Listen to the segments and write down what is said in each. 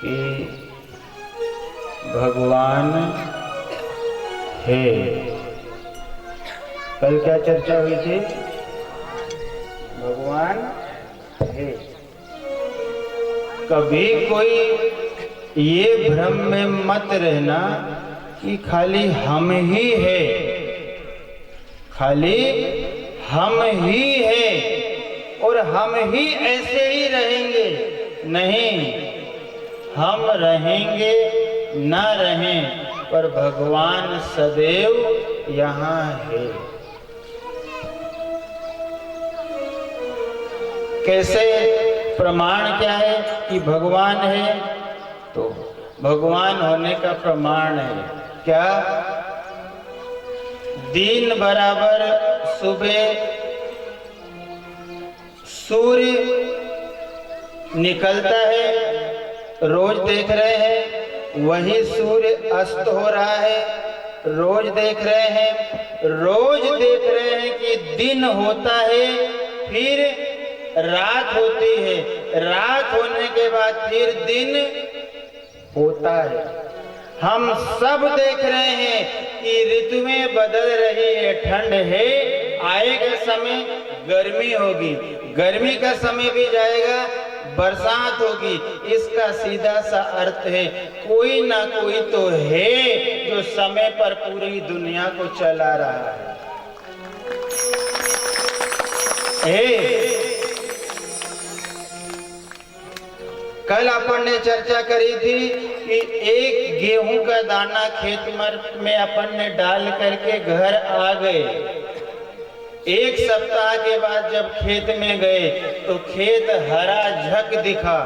कि भगवान है। कल क्या चर्चा हुई थी? भगवान है। कभी कोई ये भ्रम में मत रहना कि खाली हम ही है, खाली हम ही है और हम ही ऐसे ही रहेंगे। नहीं, हम रहेंगे ना रहें, पर भगवान सदैव यहाँ है। कैसे? प्रमाण क्या है कि भगवान है? तो भगवान होने का प्रमाण है क्या? दिन बराबर सुबह सूर्य निकलता है, रोज देख रहे हैं, वही सूर्य अस्त हो रहा है, रोज देख रहे हैं, रोज देख रहे हैं कि दिन होता है, फिर रात होती है, रात होने के बाद फिर दिन होता है। हम सब देख रहे हैं कि ऋतुएं बदल रही है, ठंड है, आएगा समय गर्मी होगी, गर्मी का समय भी जाएगा, बरसात होगी। इसका सीधा सा अर्थ है कोई ना कोई तो है जो समय पर पूरी दुनिया को चला रहा है। कल अपन ने चर्चा करी थी कि एक गेहूं का दाना खेत में अपन ने डाल करके घर आ गए। एक सप्ताह के बाद जब खेत में गए तो खेत हरा झक दिखा,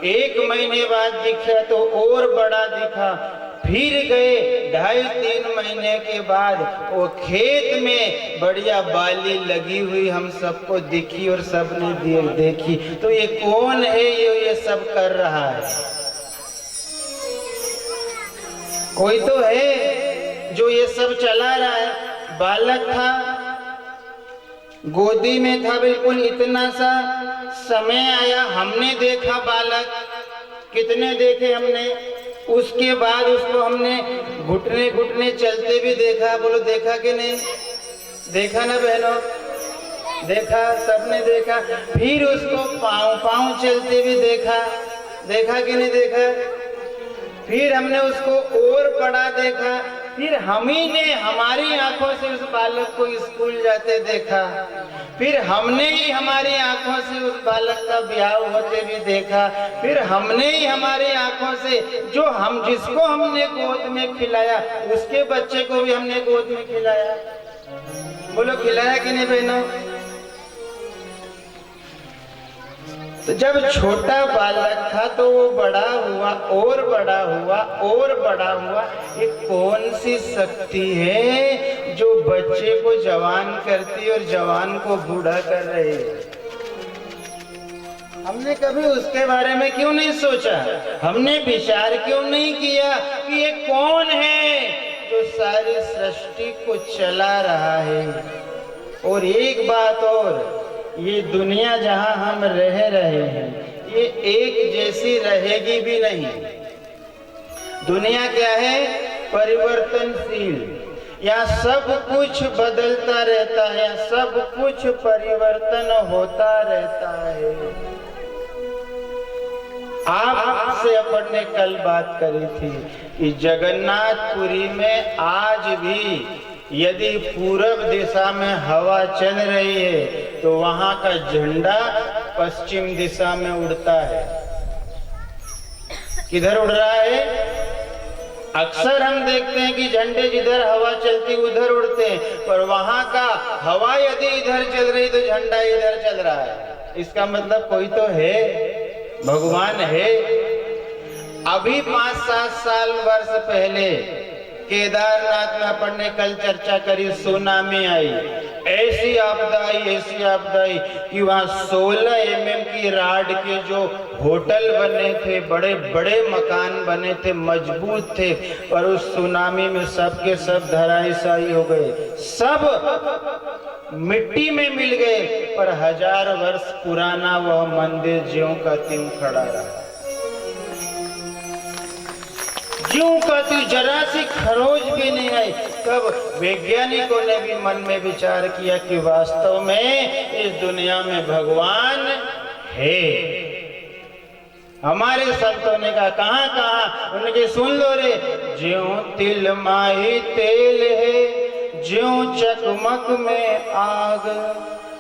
एक महीने बाद दिखा तो और बड़ा दिखा, फिर गए 2.5-3 महीने के बाद वो खेत में बढ़िया बाली लगी हुई हम सबको दिखी और सबने देखी। तो ये कौन है ये सब कर रहा है? कोई तो है जो ये सब चला रहा है। बालक था, गोदी में था, बिल्कुल इतना सा समय आया, हमने देखा बालक, कितने देखे हमने, उसके बाद उसको हमने घुटने घुटने चलते भी देखा। बोलो देखा कि नहीं? देखा ना बहनों? देखा, सबने देखा। फिर उसको पाँव पाँव चलते भी देखा, देखा कि नहीं देखा? फिर हमने उसको और बड़ा देखा, फिर हम ही ने हमारी आंखों से उस बालक को स्कूल जाते देखा, फिर हमने ही हमारी आंखों से उस बालक का ब्याह होते भी देखा, फिर हमने ही हमारी आंखों से जिसको हमने गोद में खिलाया उसके बच्चे को भी हमने गोद में खिलाया। बोलो खिलाया कि नहीं बहनों? तो जब छोटा बालक था तो वो बड़ा हुआ और बड़ा हुआ और बड़ा हुआ। ये कौन सी शक्ति है जो बच्चे को जवान करती और जवान को बूढ़ा कर रही है? हमने कभी उसके बारे में क्यों नहीं सोचा? हमने विचार क्यों नहीं किया कि ये कौन है जो सारी सृष्टि को चला रहा है? और एक बात और, ये दुनिया जहां हम रह रहे हैं ये एक जैसी रहेगी भी नहीं। दुनिया क्या है? परिवर्तनशील। या सब कुछ बदलता रहता है, सब कुछ परिवर्तन होता रहता है। आपसे अपन ने कल बात करी थी कि जगन्नाथपुरी में आज भी यदि पूरब दिशा में हवा चल रही है तो वहां का झंडा पश्चिम दिशा में उड़ता है। किधर उड़ रहा है? अक्सर हम देखते हैं कि झंडे जिधर हवा चलती उधर उड़ते हैं, पर वहां का हवा यदि इधर चल रही तो झंडा इधर चल रहा है। इसका मतलब कोई तो है, भगवान है। अभी 5-7 साल वर्ष पहले केदारनाथ में अपन ने कल चर्चा करी, सुनामी आई, ऐसी आपदा आई कि वहां 16 mm की राड के जो होटल बने थे, बड़े बड़े मकान बने थे, मजबूत थे, पर उस सुनामी में सब के सब धराशायी हो गए, सब मिट्टी में मिल गए। पर 1000 वर्ष पुराना वह मंदिर ज्यों का त्यों खड़ा रहा। ज्यों का तू जरा सी खरोज भी नहीं आई। तब वैज्ञानिकों ने भी मन में विचार किया कि वास्तव में इस दुनिया में भगवान है। हमारे संतों ने कहा कहाँ कहाँ, उनके सुन लो रे। ज्यों तिल माही तेल है, ज्यों चकमक में आग।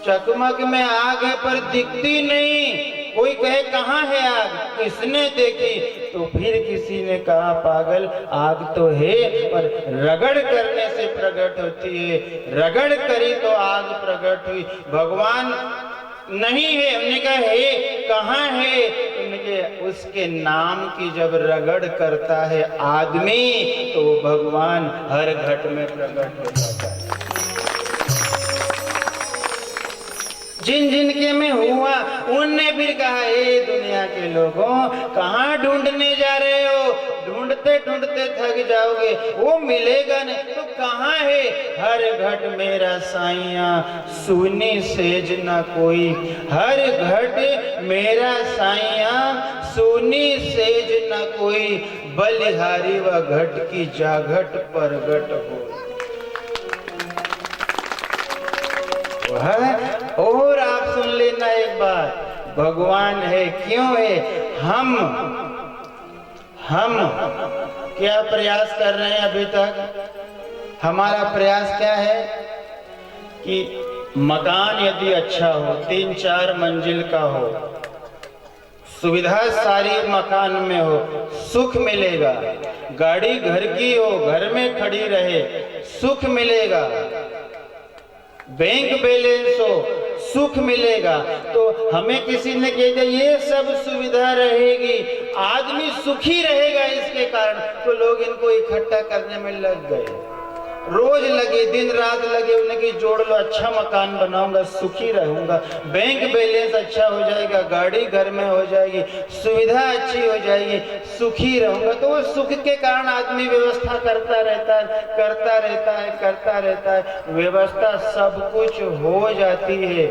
चकमक में आग है पर दिखती नहीं। कोई कहे कहाँ है आग, किसने देखी? तो फिर किसी ने कहा पागल, आग तो है पर रगड़ करने से प्रकट होती है। रगड़ करी तो आग प्रकट हुई। भगवान नहीं है। उन्होंने कहा है, कहाँ है? उनके उसके नाम की जब रगड़ करता है आदमी तो वो भगवान हर घट में प्रकट हो जाता है। जिन जिनके में हुआ उनने फिर कहा, ए दुनिया के लोगों, कहाँ ढूंढने जा रहे हो? ढूंढते ढूंढते थक जाओगे, वो मिलेगा नहीं तो कहाँ है? हर घट मेरा साइया, सुनी सेज न कोई। हर घट मेरा साइया, सुनी सेज न कोई। बलिहारी व घट की जाघट परगट हो। और आप सुन लेना एक बात, भगवान है क्यों है? हम क्या प्रयास कर रहे हैं अभी तक? हमारा प्रयास क्या है कि मकान यदि अच्छा हो, 3-4 मंजिल का हो, सुविधा सारी मकान में हो, सुख मिलेगा। गाड़ी घर की हो, घर में खड़ी रहे, सुख मिलेगा। बैंक बैलेंस हो, सुख मिलेगा। तो हमें किसी ने कह दिया ये सब सुविधा रहेगी, आदमी सुखी रहेगा इसके कारण, तो लोग इनको इकट्ठा करने में लग गए। रोज लगे, दिन रात लगे, उन्हें कि जोड़ लो, अच्छा मकान बनाऊंगा, सुखी रहूंगा, बैंक बैलेंस अच्छा हो जाएगा, गाड़ी घर में हो जाएगी, सुविधा अच्छी हो जाएगी, सुखी रहूंगा। तो वो सुख के कारण आदमी व्यवस्था करता रहता है, करता रहता है। व्यवस्था सब कुछ हो जाती है,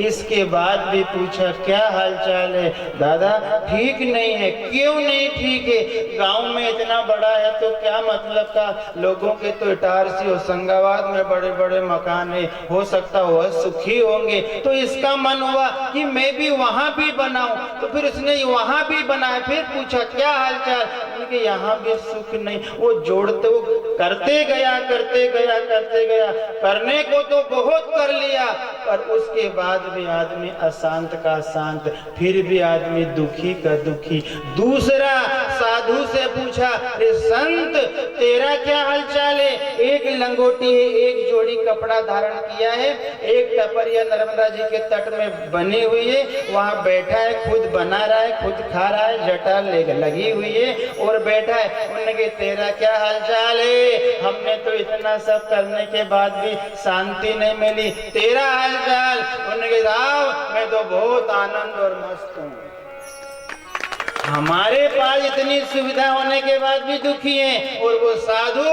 इसके बाद भी पूछा क्या हाल चाल है? दादा ठीक नहीं है। क्यों नहीं ठीक है? गाँव में इतना बड़ा है तो क्या मतलब का, लोगों के तो इटारसी होशंगाबाद में बड़े बड़े मकान है, हो सकता हो सुखी होंगे। तो इसका मन हुआ कि मैं भी वहां भी बनाऊं, तो फिर उसने वहां भी बनाया। फिर पूछा क्या हालचाल? उनके यहाँ भी सुख नहीं। वो जोड़ते, वो करते गया, करने को तो बहुत कर लिया, पर उसके बाद भी आदमी अशांत का अशांत, फिर भी आदमी दुखी का दुखी। दूसरा साधु से पूछा, रे संत तेरा क्या हालचाल है? एक लंगोटी है, एक जोड़ी कपड़ा धारण किया है, एक टपरिया नर्मदा जी के तट में बनी हुई है, वहाँ बैठा है, खुद बना रहा है, खुद खा रहा है, जटा लगी हुई है और बैठा है। उनके तेरा क्या हालचाल है? हमने तो इतना सब करने के बाद भी शांति नहीं मिली, तेरा हालचाल? उनके साहब मैं तो बहुत आनंद और मस्त हूँ। हमारे पास इतनी सुविधा होने के बाद भी दुखी हैं, और वो साधु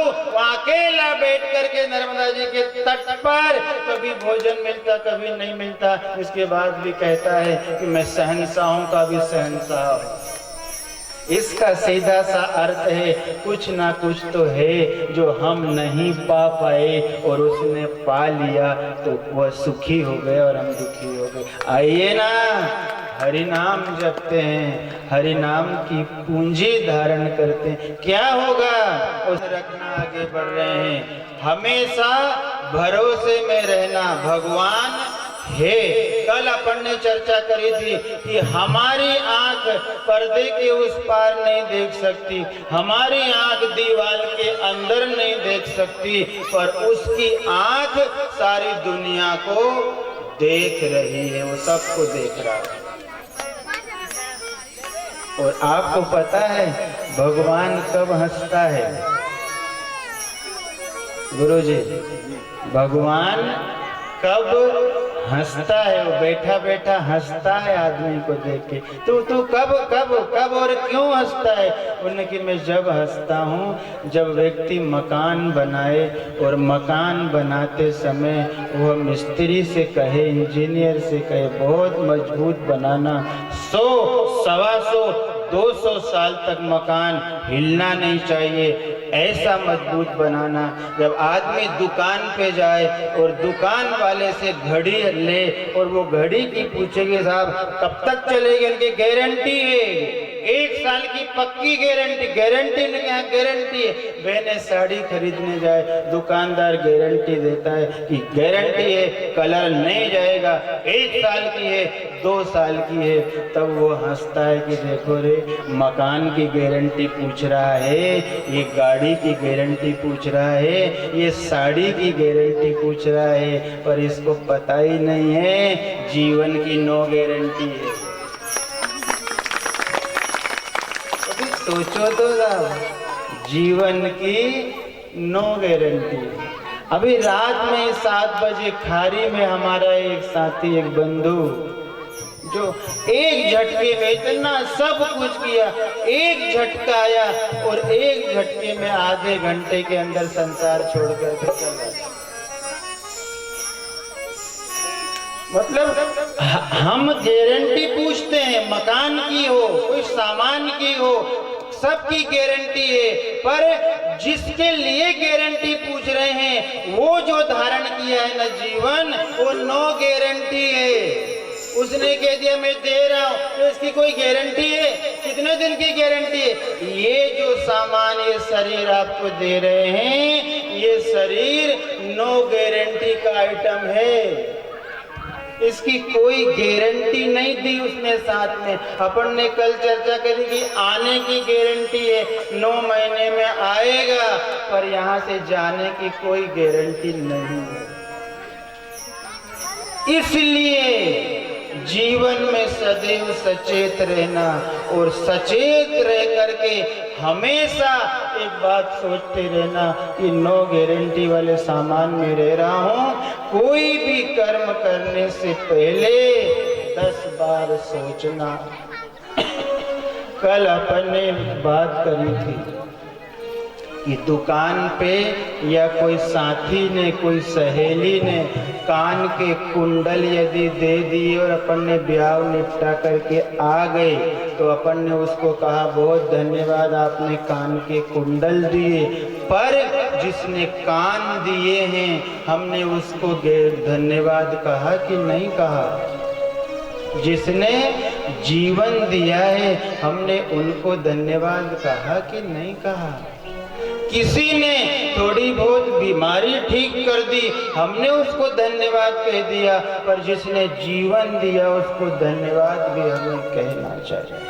अकेला बैठ करके नर्मदा जी के तट पर, कभी भोजन मिलता कभी नहीं मिलता, इसके बाद भी कहता है कि मैं शहंशाहों का भी शहंशाह हूँ। इसका सीधा सा अर्थ है कुछ ना कुछ तो है जो हम नहीं पा पाए, और उसने पा लिया तो वह सुखी हो गए और हम दुखी हो गए। आइए ना, हरि नाम जपते हैं, हरि नाम की पूंजी धारण करते हैं, क्या होगा उसे रखना। आगे बढ़ रहे हैं, हमेशा भरोसे में रहना, भगवान है। कल अपन ने चर्चा करी थी कि हमारी आंख पर्दे के उस पार नहीं देख सकती, हमारी आंख दीवार के अंदर नहीं देख सकती, पर उसकी आंख सारी दुनिया को देख रही है, वो सबको देख रहा है। और आपको पता है भगवान कब हंसता है? गुरुजी, भगवान कब हंसता है? वो बैठा बैठा हंसता है आदमी को देख के। तू कब और क्यों हंसता है? उनकी मैं जब हंसता हूँ जब व्यक्ति मकान बनाए, और मकान बनाते समय वह मिस्त्री से कहे, इंजीनियर से कहे बहुत मजबूत बनाना, 100, 125, 200 साल तक मकान हिलना नहीं चाहिए, ऐसा मजबूत बनाना। जब आदमी दुकान पे जाए और दुकान वाले से घड़ी ले और वो घड़ी की पूछेगी साहब कब तक चलेगी, उनकी गारंटी है 1 साल की पक्की गारंटी, गारंटी नहीं है गारंटी है। बहने साड़ी खरीदने जाए, दुकानदार गारंटी देता है कि गारंटी है कलर नहीं जाएगा, 1 साल की है 2 साल की है। तब वो हंसता है कि देखो रे, मकान की गारंटी पूछ रहा है, ये गाड़ी की गारंटी पूछ रहा है, ये साड़ी की गारंटी पूछ रहा है, पर इसको पता ही नहीं है जीवन की नो गारंटी है। सोचो तो साहब, जीवन की नो गारंटी। अभी रात में 7 बजे खारी में हमारा एक साथी, एक बंधु, जो एक झटके में इतना सब कुछ किया, एक झटका आया और एक झटके में आधे घंटे के अंदर संसार छोड़ कर चला। मतलब हम गारंटी पूछते हैं, मकान की हो, कोई सामान की हो, सबकी गारंटी है, पर जिसके लिए गारंटी पूछ रहे हैं वो जो धारण किया है ना जीवन, वो नो गारंटी है। उसने कह दिया मैं दे रहा हूं, तो इसकी कोई गारंटी है? कितने दिन की गारंटी है? ये जो सामान, ये शरीर आपको दे रहे हैं, ये शरीर नो गारंटी का आइटम है, इसकी कोई गारंटी नहीं दी उसने। साथ में अपन ने कल चर्चा करी कि आने की गारंटी है, 9 महीने में आएगा, पर यहाँ से जाने की कोई गारंटी नहीं है। इसलिए जीवन में सदैव सचेत रहना और सचेत रह करके हमेशा एक बात सोचते रहना कि नो गारंटी वाले सामान में रह रहा हूँ। कोई भी कर्म करने से पहले 10 बार सोचना। कल अपन ने बात करी थी कि दुकान पे या कोई साथी ने, कोई सहेली ने कान के कुंडल यदि दे दिए और अपन ने ब्याह निपटा करके आ गए, तो अपन ने उसको कहा बहुत धन्यवाद आपने कान के कुंडल दिए, पर जिसने कान दिए हैं हमने उसको धन्यवाद कहा कि नहीं कहा? जिसने जीवन दिया है हमने उनको धन्यवाद कहा कि नहीं कहा? किसी ने थोड़ी बहुत बीमारी ठीक कर दी, हमने उसको धन्यवाद कह दिया, पर जिसने जीवन दिया उसको धन्यवाद भी हमें कहना चाहिए।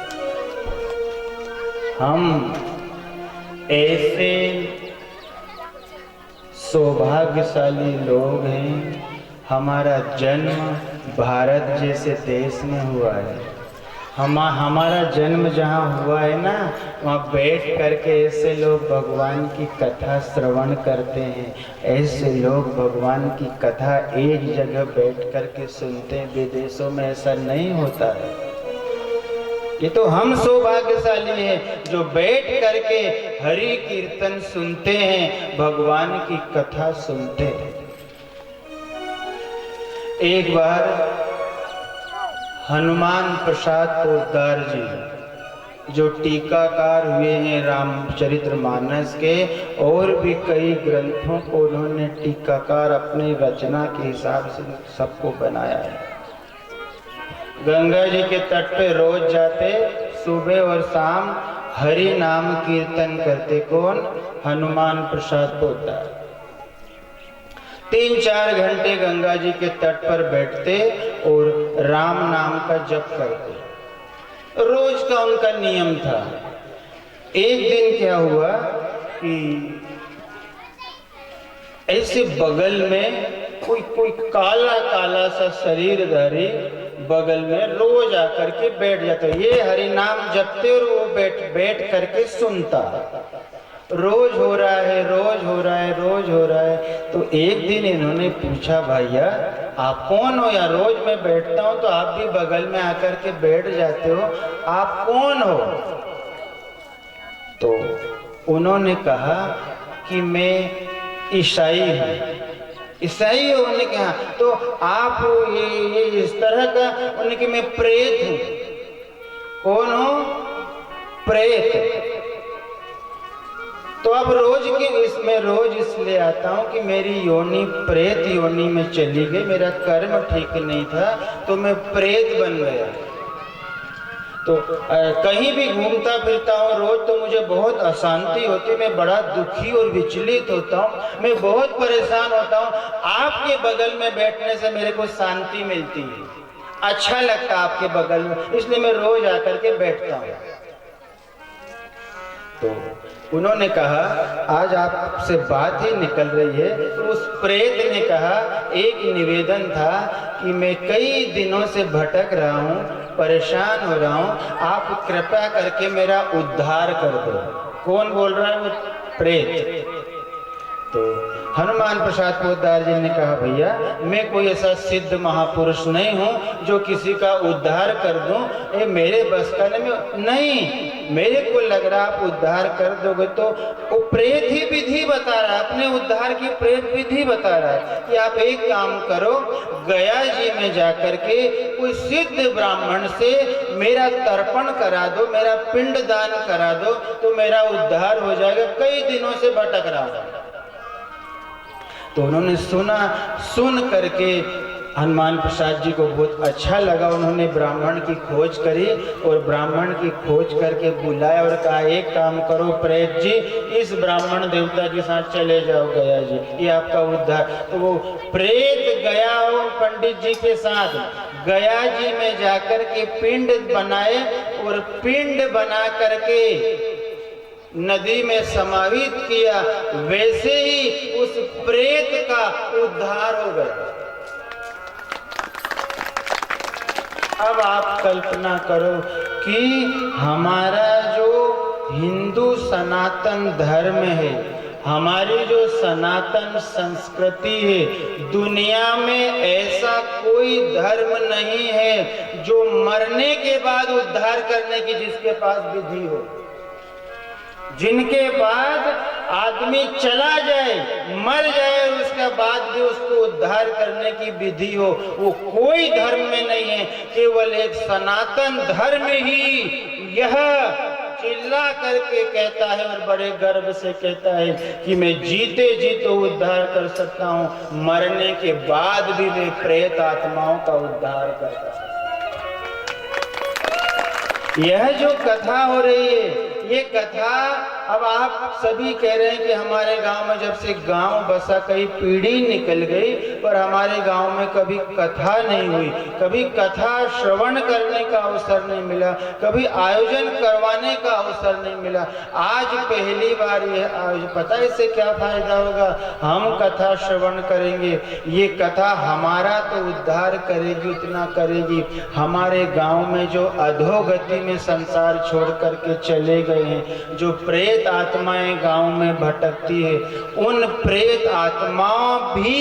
हम ऐसे सौभाग्यशाली लोग हैं, हमारा जन्म भारत जैसे देश में हुआ है। हमारा जन्म जहाँ हुआ है ना, वहाँ बैठ करके ऐसे लोग भगवान की कथा श्रवण करते हैं, ऐसे लोग भगवान की कथा एक जगह बैठ करके सुनते हैं। विदेशों में ऐसा नहीं होता है। ये तो हम सौभाग्यशाली हैं जो बैठ करके हरि कीर्तन सुनते हैं, भगवान की कथा सुनते हैं। एक बार हनुमान प्रसाद पोद्दार जी, जो टीकाकार हुए हैं रामचरितमानस के, और भी कई ग्रंथों को उन्होंने टीकाकार अपनी रचना के हिसाब से सबको बनाया है। गंगा जी के तट पे रोज जाते, सुबह और शाम हरि नाम कीर्तन करते। कौन? हनुमान प्रसाद पोद्दार। 3-4 घंटे गंगा जी के तट पर बैठते और राम नाम का जप करते। रोज का उनका नियम था। एक दिन क्या हुआ कि ऐसे बगल में कोई काला काला सा शरीरधारी बगल में रोज आकर के बैठ जाता। ये हरि नाम जपते और वो बैठ करके सुनता। रोज हो रहा है, रोज हो रहा है, रोज हो रहा है। तो एक दिन इन्होंने पूछा, भैया आप कौन हो? या रोज मैं बैठता हूँ तो आप भी बगल में आकर के बैठ जाते हो, आप कौन हो? तो उन्होंने कहा कि मैं ईसाई हूँ। ईसाई हो? उन्होंने कहा तो आप ये इस तरह का? उन्होंने कहा मैं प्रेत हूँ। कौन हो? प्रेत। तो अब रोज के इसमें रोज इसलिए आता हूँ कि मेरी योनि प्रेत योनि में चली गई, मेरा कर्म ठीक नहीं था तो मैं प्रेत बन गया। तो कहीं भी घूमता फिरता हूँ रोज तो मुझे बहुत अशांति होती, मैं बड़ा दुखी और विचलित होता हूँ, मैं बहुत परेशान होता हूँ। आपके बगल में बैठने से मेरे को शांति मिलती है, अच्छा लगता है आपके बगल में, इसलिए मैं रोज आकर के बैठता हूँ। तो उन्होंने कहा आज आपसे बात ही निकल रही है। तो उस प्रेत ने कहा एक निवेदन था कि मैं कई दिनों से भटक रहा हूँ, परेशान हो रहा हूँ, आप कृपया करके मेरा उद्धार कर दो। कौन बोल रहा है? वो प्रेत। तो हनुमान प्रसाद पोद्दार जी ने कहा भैया मैं कोई ऐसा सिद्ध महापुरुष नहीं हूँ जो किसी का उद्धार कर दूँ, ये मेरे बस का नहीं। मेरे को लग रहा आप उद्धार कर दोगे तो वो प्रेत ही विधि बता रहा है, अपने उद्धार की प्रेत विधि बता रहा है कि आप एक काम करो, गया जी में जाकर के कोई सिद्ध ब्राह्मण से मेरा तर्पण करा दो, मेरा पिंड दान करा दो तो मेरा उद्धार हो जाएगा, कई दिनों से भटक रहा हूँ। तो उन्होंने सुन करके हनुमान प्रसाद जी को बहुत अच्छा लगा। उन्होंने ब्राह्मण की खोज करी और ब्राह्मण की खोज करके बुलाया और कहा एक काम करो प्रेत जी, इस ब्राह्मण देवता के साथ चले जाओ गया जी, ये आपका उद्धार। तो वो प्रेत गया और पंडित जी के साथ गया जी में जाकर के पिंड बनाए और पिंड बना करके नदी में समाहित किया, वैसे ही उस प्रेत का उद्धार हो गया। अब आप कल्पना करो कि हमारा जो हिंदू सनातन धर्म है, हमारी जो सनातन संस्कृति है, दुनिया में ऐसा कोई धर्म नहीं है जो मरने के बाद उद्धार करने की जिसके पास विधि हो। जिनके बाद आदमी चला जाए, मर जाए और उसके बाद भी उसको उद्धार करने की विधि हो, वो कोई धर्म में नहीं है। केवल एक सनातन धर्म ही यह चिल्ला करके कहता है और बड़े गर्व से कहता है कि मैं जीते जी तो उद्धार कर सकता हूँ, मरने के बाद भी मैं प्रेत आत्माओं का उद्धार करता हूँ। यह जो कथा हो रही है, ये कथा अब आप सभी कह रहे हैं कि हमारे गांव में जब से गांव बसा कई पीढ़ी निकल गई, पर हमारे गांव में कभी कथा नहीं हुई, कभी कथा श्रवण करने का अवसर नहीं मिला, कभी आयोजन करवाने का अवसर नहीं मिला। आज पहली बार यह आयोजन, पता है इससे क्या फायदा होगा? हम कथा श्रवण करेंगे, ये कथा हमारा तो उद्धार करेगी, उतना करेगी। हमारे गांव में जो अधोगति में संसार छोड़ करके चले गए हैं, जो प्रेत आत्माएं गांव में भटकती है, उन प्रेत आत्माओं भी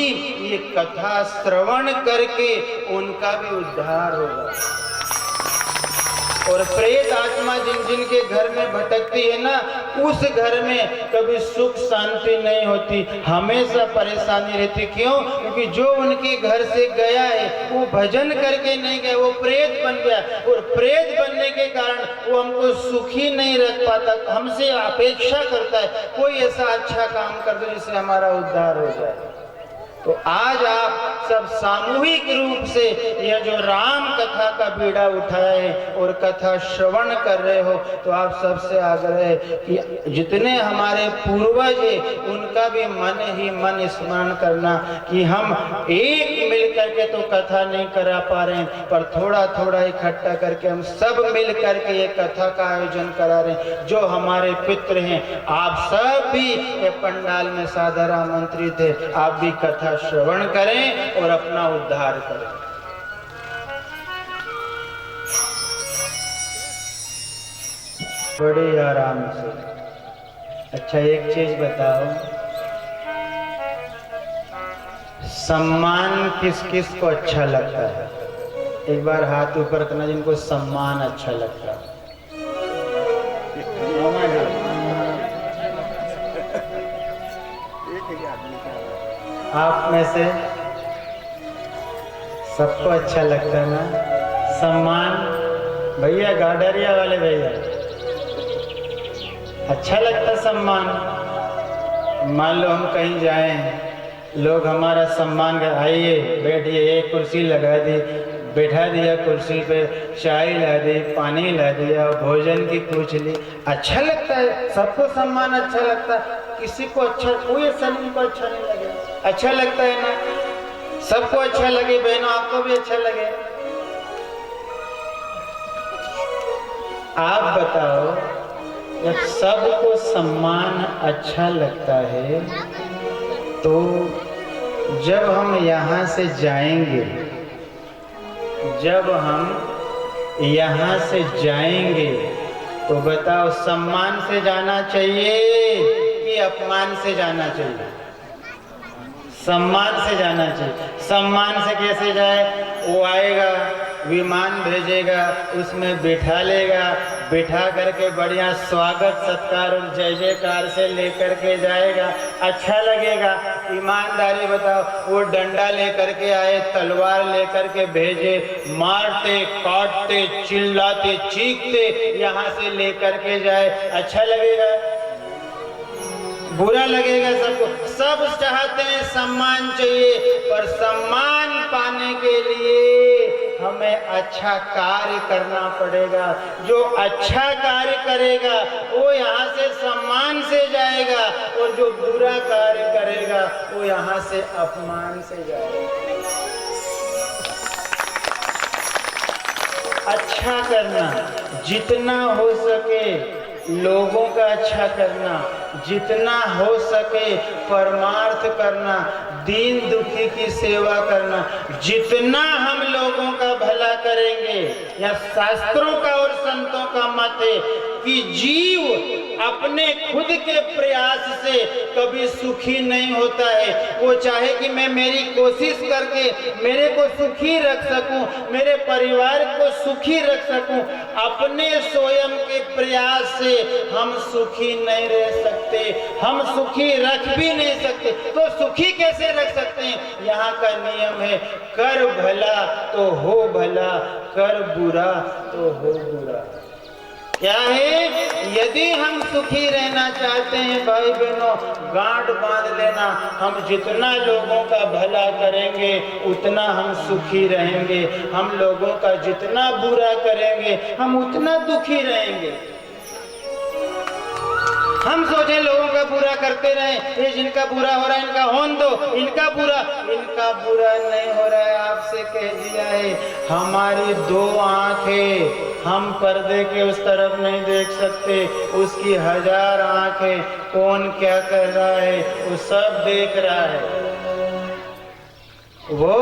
ये कथा श्रवण करके उनका भी उद्धार होगा। और प्रेत आत्मा जिन के घर में भटकती है ना, उस घर में कभी सुख शांति नहीं होती, हमेशा परेशानी रहती। क्यों? क्योंकि जो उनके घर से गया है वो भजन करके नहीं गया, वो प्रेत बन गया, और प्रेत बनने के कारण वो हमको सुखी नहीं रख पाता, हमसे अपेक्षा करता है कोई ऐसा अच्छा काम कर दो जिससे हमारा उद्धार हो जाए। तो आज आप सब सामूहिक रूप से यह जो राम कथा का बीड़ा उठाए हैं और कथा श्रवण कर रहे हो, तो आप सबसे आग्रह है कि जितने हमारे पूर्वज हैं उनका भी मन ही मन स्मरण करना कि हम एक मिल करके तो कथा नहीं करा पा रहे हैं, पर थोड़ा थोड़ा इकट्ठा करके हम सब मिल करके ये कथा का आयोजन करा रहे हैं। जो हमारे पितृ हैं, आप सब भी ये पंडाल में सादर आमंत्रित है, आप भी कथा श्रवण करें और अपना उद्धार करें। बड़े आराम से। अच्छा एक चीज बताओ, सम्मान किस किस को अच्छा लगता है? एक बार हाथ ऊपर करना जिनको सम्मान अच्छा लगता है। आप में से सबको अच्छा लगता है ना सम्मान? भैया गाडरिया वाले भैया अच्छा लगता सम्मान। मान लो हम कहीं जाएं, लोग हमारा सम्मान कर, आइए बैठिए, एक कुर्सी लगा दी, बैठा दिया कुर्सी पे, चाय ला दी, पानी ला दिया, भोजन की पूछ ली, अच्छा लगता है। सबको सम्मान अच्छा लगता है, किसी को अच्छा, कोई ऐसा नहीं को अच्छा नहीं लगे, अच्छा लगता है ना, सबको अच्छा लगे। बहनों आपको भी अच्छा लगे। आप बताओ, जब सबको सम्मान अच्छा लगता है तो जब हम यहाँ से जाएंगे, जब हम यहाँ से जाएंगे तो बताओ सम्मान से जाना चाहिए कि अपमान से जाना चाहिए? सम्मान से जाना चाहिए। सम्मान से कैसे जाए? वो आएगा, विमान भेजेगा, उसमें बिठा लेगा, बिठा करके बढ़िया स्वागत सत्कार और जय जयकार से लेकर के जाएगा, अच्छा लगेगा। ईमानदारी बताओ, वो डंडा लेकर के आए, तलवार लेकर के भेजे, मारते काटते चिल्लाते चीखते यहाँ से लेकर के जाए, अच्छा लगेगा? बुरा लगेगा सबको। सब चाहते हैं सम्मान चाहिए, पर सम्मान पाने के लिए हमें अच्छा कार्य करना पड़ेगा। जो अच्छा कार्य करेगा वो यहाँ से सम्मान से जाएगा, और जो बुरा कार्य करेगा वो यहाँ से अपमान से जाएगा। अच्छा करना, जितना हो सके लोगों का अच्छा करना, जितना हो सके परमार्थ करना, दीन दुखी की सेवा करना। जितना हम लोगों का भला करेंगे, या शास्त्रों का और संतों का मत है कि जीव अपने खुद के प्रयास से कभी सुखी नहीं होता है। वो चाहे कि मैं मेरी कोशिश करके मेरे को सुखी रख सकूं, मेरे परिवार को सुखी रख सकूं, अपने स्वयं के प्रयास से हम सुखी नहीं रह सकते, हम सुखी रख भी नहीं सकते। तो सुखी कैसे रख सकते हैं? यहाँ का नियम है, कर भला तो हो भला, कर बुरा तो हो बुरा। क्या है? यदि हम सुखी रहना चाहते हैं भाई बहनों, गांठ बांध लेना, हम जितना लोगों का भला करेंगे उतना हम सुखी रहेंगे, हम लोगों का जितना बुरा करेंगे हम उतना दुखी रहेंगे। हम सोचे लोगों का बुरा करते रहे, ये जिनका बुरा हो रहा है इनका होने दो, इनका बुरा नहीं हो रहा है। आपसे कह दिया है, हमारी दो आंखें, हम पर्दे के उस तरफ नहीं देख सकते, उसकी 1000 आंखें, कौन क्या कर रहा है वो सब देख रहा है, वो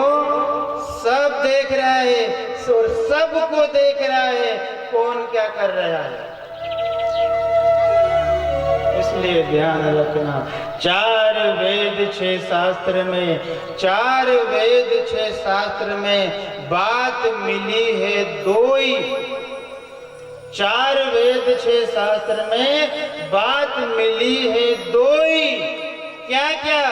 सब देख रहा है, और सबको देख रहा है कौन क्या कर रहा है। इसलिए ध्यान रखना, 4 वेद 6 शास्त्र में, 4 वेद 6 शास्त्र में बात मिली है दो ही। 4 वेद 6 शास्त्र में बात मिली है दो ही। क्या क्या?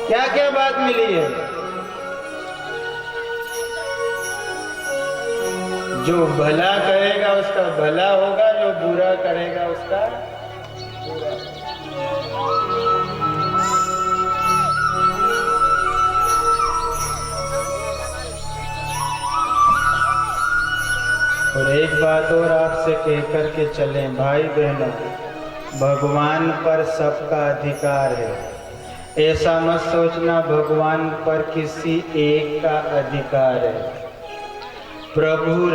क्या क्या बात मिली है? जो भला करेगा उसका भला होगा, जो बुरा करेगा उसका बुरा। और एक बात और आपसे कह करके चलें भाई बहनों, भगवान पर सबका अधिकार है। ऐसा मत सोचना भगवान पर किसी एक का अधिकार है। प्रभु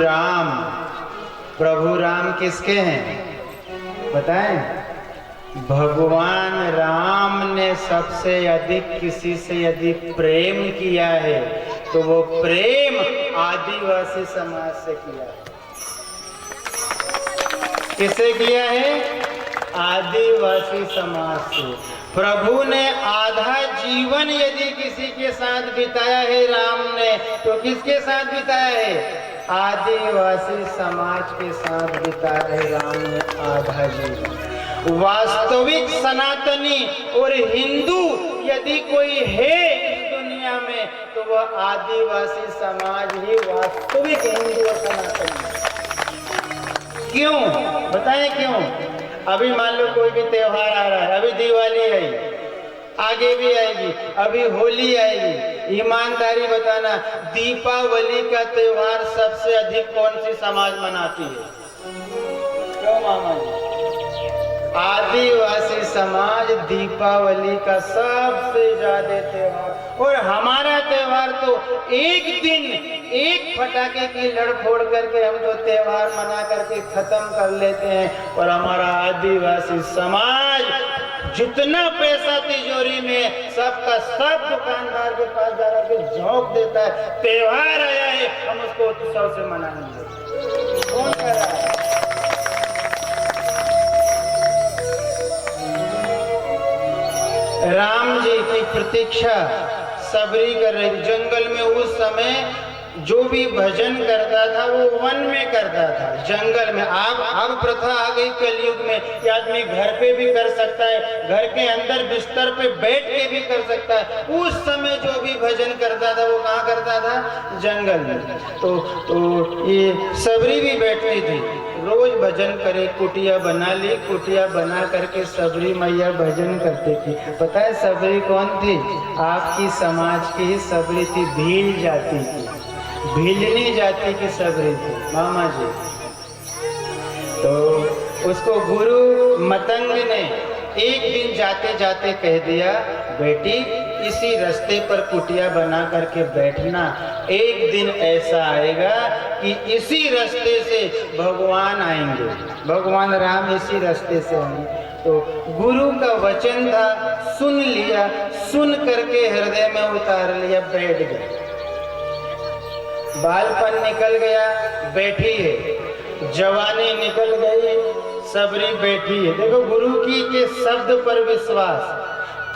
राम किसके हैं बताएं? भगवान राम ने सबसे अधिक किसी से यदि प्रेम किया है तो वो प्रेम आदिवासी समाज से किया है। किसे किया है? आदिवासी समाज से। प्रभु ने आधा जीवन यदि किसी के साथ बिताया है राम ने, तो किसके साथ बिताया है? आदिवासी समाज के साथ बिताया है राम ने आधा जीवन। वास्तविक सनातनी और हिंदू यदि कोई है इस दुनिया में तो वह आदिवासी समाज ही वास्तविक हिंदू और सनातनी है। क्यों बताएं क्यों? अभी मान लो कोई भी त्योहार आ रहा है, अभी दिवाली आई, आगे भी आएगी, अभी होली आएगी। ईमानदारी बताना, दीपावली का त्योहार सबसे अधिक कौन सी समाज मनाती है? क्यों मामा जी? आदिवासी समाज दीपावली का सबसे ज्यादा त्योहार। और हमारा त्योहार तो एक दिन एक फटाके की लड़फोड़ करके हम तो त्योहार मना करके खत्म कर लेते हैं। और हमारा आदिवासी समाज जितना पैसा तिजोरी में सबका सब दुकानदार के पास जा के झोंक देता है, त्योहार आया है हम उसको उत्सव से मनाएंगे। कौन कह रहा है? राम जी की प्रतीक्षा सबरी कर रही। जंगल में उस समय जो भी भजन करता था वो वन में करता था, जंगल में। अब प्रथा आ गई कलयुग में कि आदमी घर पे भी कर सकता है, घर के अंदर बिस्तर पे बैठ के भी कर सकता है। उस समय जो भी भजन करता था वो कहाँ करता था? जंगल में। तो ये सबरी भी बैठती थी, रोज भजन करे, कुटिया बना ली, कुटिया बना करके सबरी मैया भजन करती थी। पता है सबरी कौन थी? आपकी समाज की सबरी थी, भील जाती थी, भीलनी जाति की सबरी थी मामा जी। तो उसको गुरु मतंग ने एक दिन जाते जाते कह दिया, बेटी इसी रास्ते पर कुटिया बना करके बैठना, एक दिन ऐसा आएगा कि इसी रास्ते से भगवान आएंगे, भगवान राम इसी रास्ते से आएंगे। तो गुरु का वचन था, सुन लिया, सुन करके हृदय में उतार लिया, बैठ गए। बालपन निकल गया, बैठी है, जवानी निकल गई, सबरी बैठी है। देखो गुरु की के शब्द पर विश्वास।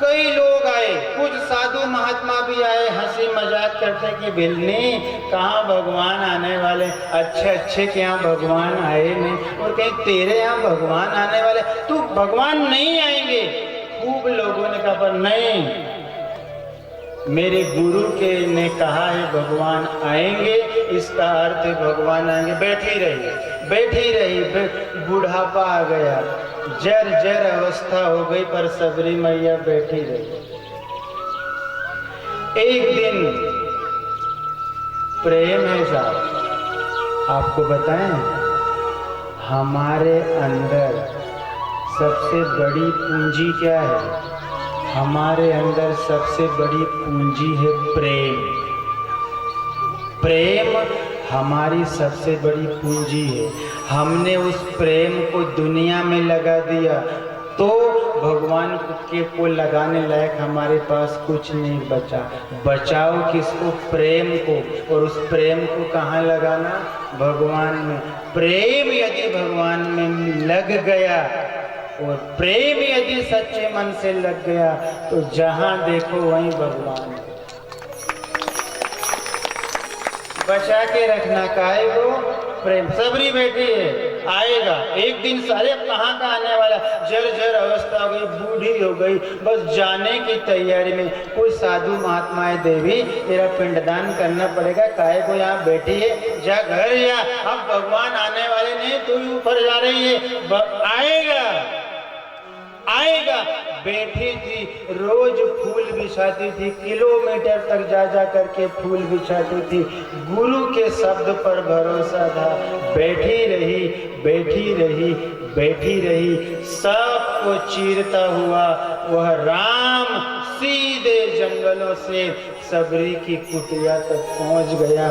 कई लोग आए, कुछ साधु महात्मा भी आए, हंसी मजाक करते कि भिलनी कहाँ भगवान आने वाले, अच्छे अच्छे के यहाँ भगवान आए नहीं, और कहीं तेरे यहाँ भगवान आने वाले, तू भगवान नहीं आएंगे। खूब लोगों ने कहा पर नहीं, मेरे गुरु के ने कहा है भगवान आएंगे, इसका अर्थ है भगवान आएंगे। बैठी रही, बैठी रही, बुढ़ापा आ गया, जर जर अवस्था हो गई, पर सबरी मैया बैठी रही। एक दिन प्रेम है साहब, आपको बताएं, हमारे अंदर सबसे बड़ी पूंजी क्या है? हमारे अंदर सबसे बड़ी पूंजी है प्रेम। प्रेम हमारी सबसे बड़ी पूंजी है। हमने उस प्रेम को दुनिया में लगा दिया तो भगवान के को लगाने लायक हमारे पास कुछ नहीं बचा। बचाओ किसको? प्रेम को। और उस प्रेम को कहाँ लगाना? भगवान में। प्रेम यदि भगवान में लग गया और प्रेम यदि सच्चे मन से लग गया तो जहां देखो वहीं भगवान। बचा के रखना काहे को? प्रेम। सबरी बेटी है, आएगा एक दिन। सारे कहाँ का आने वाला, जर जर अवस्था हो गई, बूढ़ी हो गई, बस जाने की तैयारी में। कोई साधु महात्माएं, देवी तेरा पिंडदान करना पड़ेगा, काहे को यहाँ बैठी है, जा घर जा, अब भगवान आने वाले नहीं, तू ही ऊपर जा रही है, आएगा आएगा। बैठी थी, रोज फूल बिछाती थी, किलोमीटर तक जा जा करके फूल बिछाती थी। गुरु के शब्द पर भरोसा था, बैठी रही, बैठी रही, बैठी रही। सबको चीरता हुआ वह राम सीधे जंगलों से सबरी की कुटिया तक पहुंच गया।